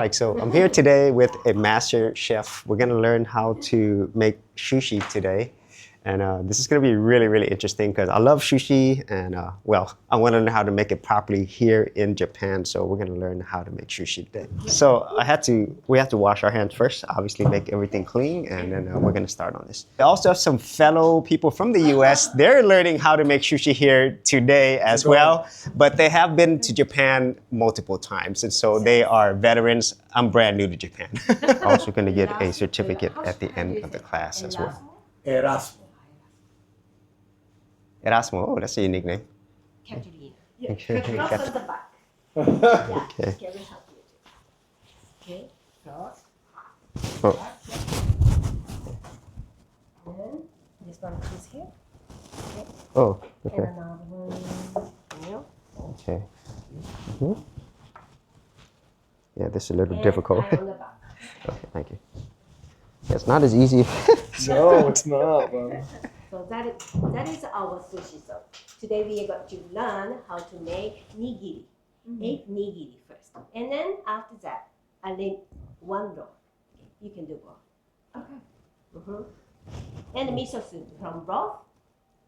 Like, so I'm here today with a master chef. We're gonna learn how to make sushi today. And this is gonna be really, really interesting because I love sushi and well, I wanna learn how to make it properly here in Japan. So we're gonna learn how to make sushi today. So we have to wash our hands first, obviously make everything clean, and then we're gonna start on this. I also have some fellow people from the US. They're learning how to make sushi here today as well, but they have been to Japan multiple times. And so they are veterans. I'm brand new to Japan. Also gonna get a certificate at the end of the class as well. Erasmo. Erasmo, oh, that's a unique name. Caterina. Okay. Not on the back. Yeah. Okay. Okay, we'll help you. Okay, cross. Oh. Then this one is here. Okay. Oh, And okay. another one here. Okay. Mhm. Yeah, this is a little And difficult. eye on the back. Okay, thank you. Yeah, it's not as easy. No, it's not, bro. So that is our sushi. So today we are going to learn how to make nigiri. 8 nigiri first. And then after that, I leave one roll. Okay, you can do both. Okay. And miso soup from broth.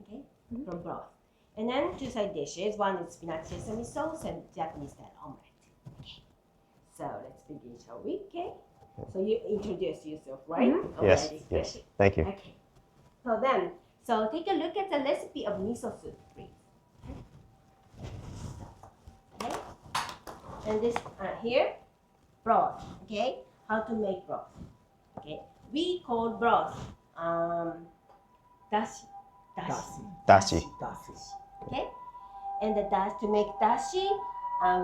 Okay, from broth. And then 2 side dishes. One is spinach sesame sauce and Japanese style omelette. Okay. So let's begin, shall we? Okay. So you introduce yourself, right? Yes, Already. yes. Thank you. Okay. So take a look at the recipe of miso soup, please. Okay. And this here, broth. Okay. How to make broth? Okay. We call broth dashi. Dashi. Okay. And the dashi, to make dashi,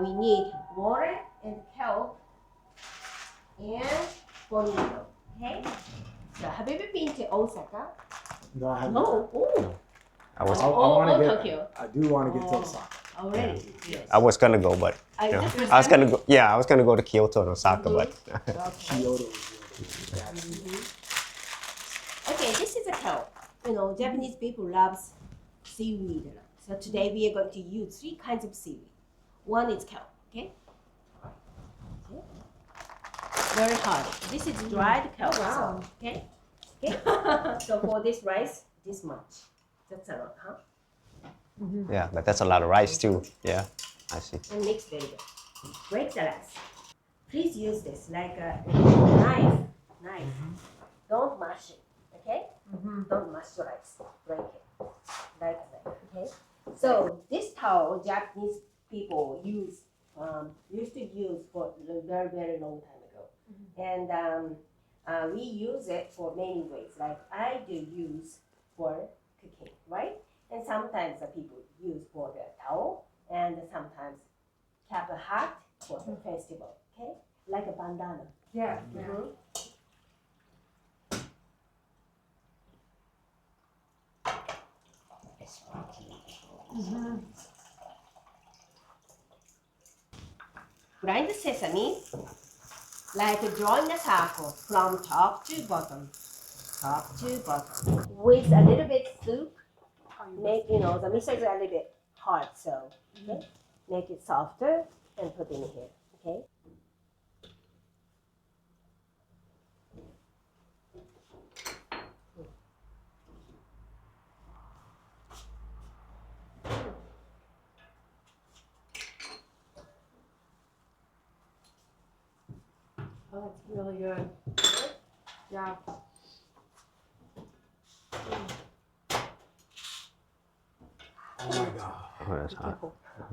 we need water and kelp and bonito. Okay. So have you ever been to Osaka? No, I haven't. No. Oh. I was Tokyo. I do want to get to Osaka. Already. Yes. I was gonna go, but you know, just I was gonna go. Yeah, I was gonna go to Kyoto and Osaka, but Kyoto is really good. Okay, this is a kelp. You know, Japanese people loves seaweed a lot. So today we are going to use 3 kinds of seaweed. One is kelp. Okay. Okay. Very hard. This is dried kelp. Wow. So, okay. Okay. So for this rice, this much. That's a lot, huh? yeah, but that's a lot of rice too. Yeah, I see. And mix very good. Break the rice. Please use this like a knife. Don't mash it, okay? Don't mash the rice. Break it like that, okay? So this towel Japanese people used to use for a very, very long time ago. And we use it for many ways. Like I do use for cooking, right? And sometimes the people use for the towel, and sometimes cap a hat for the festival, okay? Like a bandana. Yeah. Grind the sesame like drawing a circle from top to bottom, with a little bit soup. Make the miso is a little bit hard, so okay, make it softer and put in here. Okay. Oh, that's really good. Yeah. Oh my God. Oh, that's hot.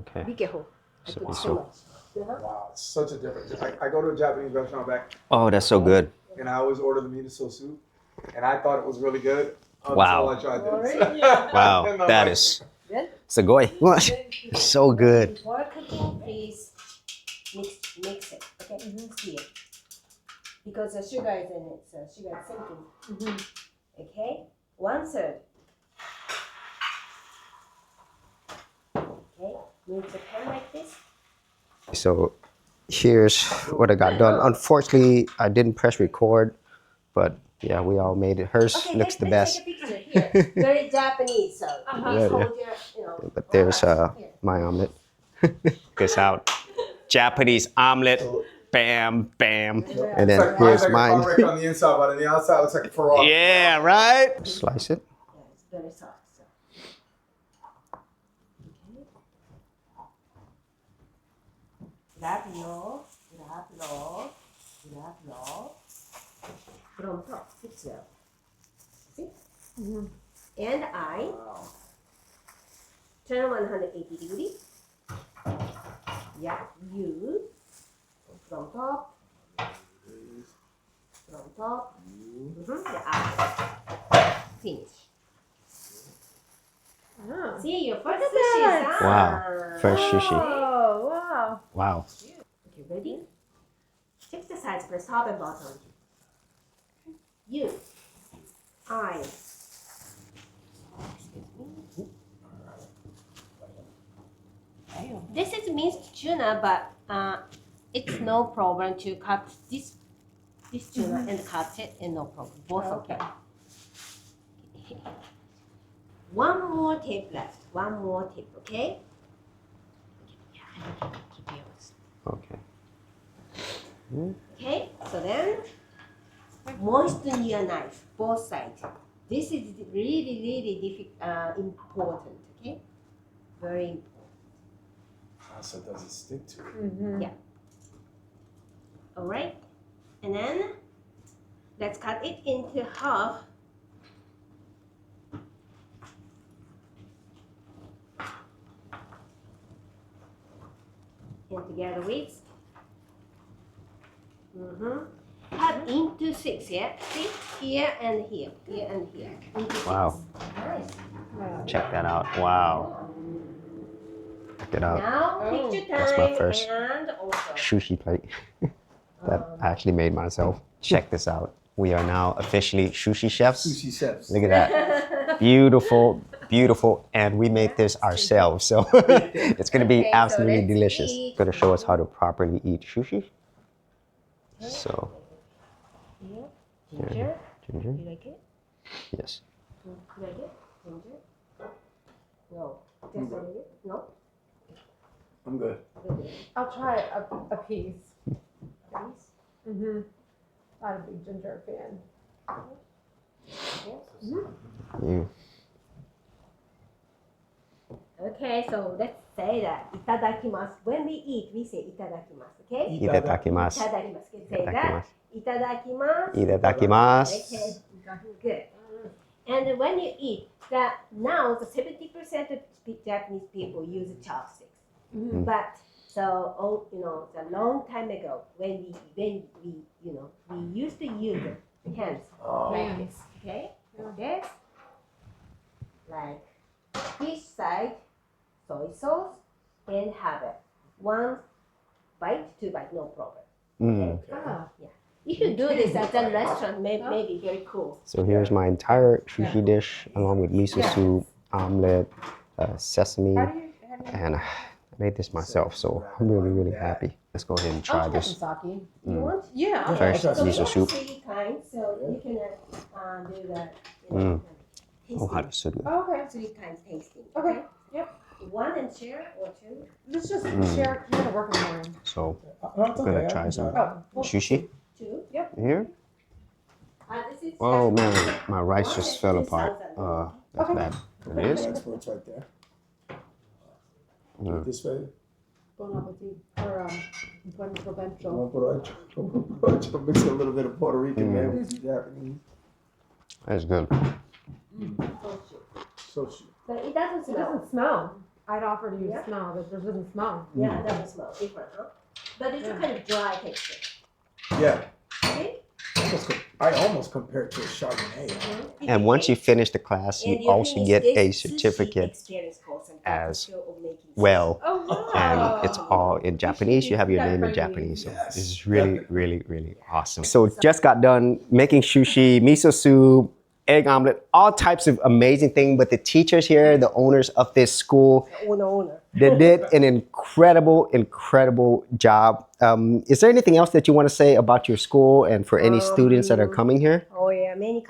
Okay. Be careful. I So- put so- too much. Wow, it's such a difference. I go to a Japanese restaurant back, Oh, that's so good. and I always order the miso soup, and I thought it was really good until Wow. I tried this. Really? Wow, And I'm that like, is Good. sugoi. It's so good. Before cooking, please mix it. Okay. Stir. Because the sugar is in it, so sugar is sinking. Okay. 1/3. Okay. Move the pan like this. So here's what I got done. Unfortunately, I didn't press record, but yeah, we all made it. Hers Okay, looks the let's best. take a picture here. Very Japanese, so please Yeah, hold your, But there's here. my omelet. Guess out. Japanese omelet. bam, bam. Yeah. And then It's like, mine's here's like a car mine. wreck on the inside, but on the outside it looks like a Ferrari. Yeah, right? Slice it. Yeah, it's very soft. So. Grab low, grab low, grab low. From top, it's low. See? And I Wow. turn 180 degree. Yeah, you from top. From top. Yeah. Finish. Oh. See, your first Look at sushi is that. done. Wow, first sushi. Oh, wow. Wow. Okay, ready? Check the sides first, top and bottom. You, I. This is minced tuna, but it's no problem to cut this tuna and cut it, and no problem. Both okay. One more tape left. One more tape, okay? Yeah, keep yours. Okay. Okay, so then moisten your knife, both sides. This is really important, okay? Very important. So does it stick to it? Mm-hmm. Yeah. All right, and then let's cut it into half. And together with. Cut into 6, yeah? See? Here and here. Here and here. Into 6. Wow. Nice. Check that out. Wow. Check it out. Now, picture time. That's my first and also. Sushi plate that I actually made myself. Check this out. We are now officially sushi chefs. Sushi chefs. Look at that. Beautiful, beautiful. And we made this ourselves. So it's going to be Okay, so absolutely let's delicious. eat. Going to show us how to properly eat sushi. So, Here. Ginger. ginger. You like it? Yes. You like it? Ginger? No. Just a little bit? No? I'm good. Good. I'll try a piece. Please. Mm-hmm. Not a big ginger fan. You. Okay, so let's say that itadakimasu. When we eat, we say itadakimasu, okay? Itadakimasu. Itadakimasu. Can say that. Itadakimasu. Itadakimasu. Okay, good. And when you eat, that now the 70% of Japanese people use chopsticks. But so the long time ago when we used to use hands like this, okay? Like this, like fish side, soy sauce, and have it. 1 bite, 2 bite, no problem. Mm. Ah. Yeah. If you do this at a restaurant, maybe very cool. So here's my entire sushi dish along with miso soup, omelet, sesame, and I made this myself, so I'm really happy. Let's go ahead and try this. You want? Yeah. First, So we miso have soup. 3 kinds, so you can do that. Oh, how to soup. Oh, okay. 3 times tasting. Okay. Yep. 1 and share or 2? Let's just share. You gotta work in the morning. So No, it's I'm gonna okay. try some Oh. Well, sushi 2. here. This is Oh man, my rice just fell apart. That's bad. It is. Experts right there. This way. Bon appetit. Or buen provecho. Mix a little bit of Puerto Rican man with some Japanese. That's good. Sushi. But it doesn't It smell. doesn't smell. I'd offer to use Yeah. smell, but it doesn't smell. Yeah, it doesn't smell. Different, huh? But it's a kind of dry texture. Yeah. Okay? I almost compare it to a Chardonnay. And once you finish the class, you also get a certificate as well. Oh, wow. And it's all in Japanese. You have your name in Japanese. So Yes, this is really awesome. So just got done making sushi, miso soup, egg omelet, all types of amazing things. But the teachers here, the owners of this school, Owner. they did an incredible job. Is there anything else that you want to say about your school and for any students that are coming here? Oh yeah, many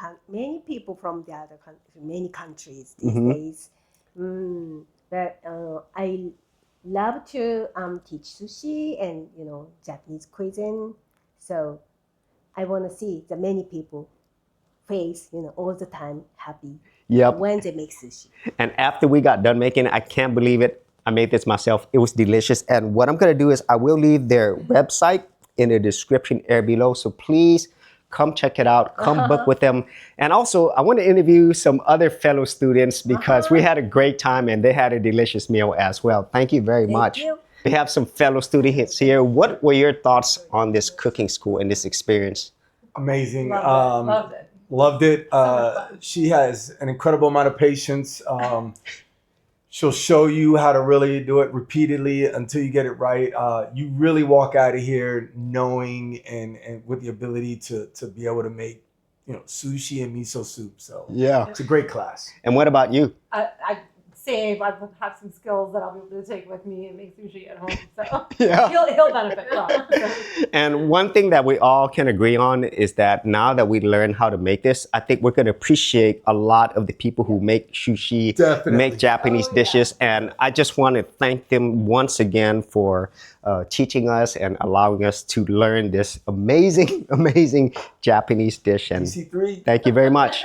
people from the other countries, many countries these days. But I love to teach sushi and Japanese cuisine. So I want to see the many people face all the time happy Yep. when they make sushi. And after we got done making it, I can't believe it. I made this myself. It was delicious. And what I'm going to do is I will leave their website in the description area below. So please come check it out. Come book with them. And also, I want to interview some other fellow students because we had a great time and they had a delicious meal as well. Thank you very much. you. We have some fellow students here. What were your thoughts on this cooking school and this experience? Amazing. Loved it. Loved it. much fun. She has an incredible amount of patience. She'll show you how to really do it repeatedly until you get it right. You really walk out of here knowing and with the ability to be able to make, sushi and miso soup. So Yeah. it's a great class. And what about you? I have some skills that I'll be able to take with me and make sushi at home. So Yeah. he'll benefit from it. And one thing that we all can agree on is that now that we learn how to make this, I think we're going to appreciate a lot of the people who make sushi, Definitely. make Japanese dishes. And I just want to thank them once again for teaching us and allowing us to learn this amazing, amazing Japanese dish. And DC3. thank you very much.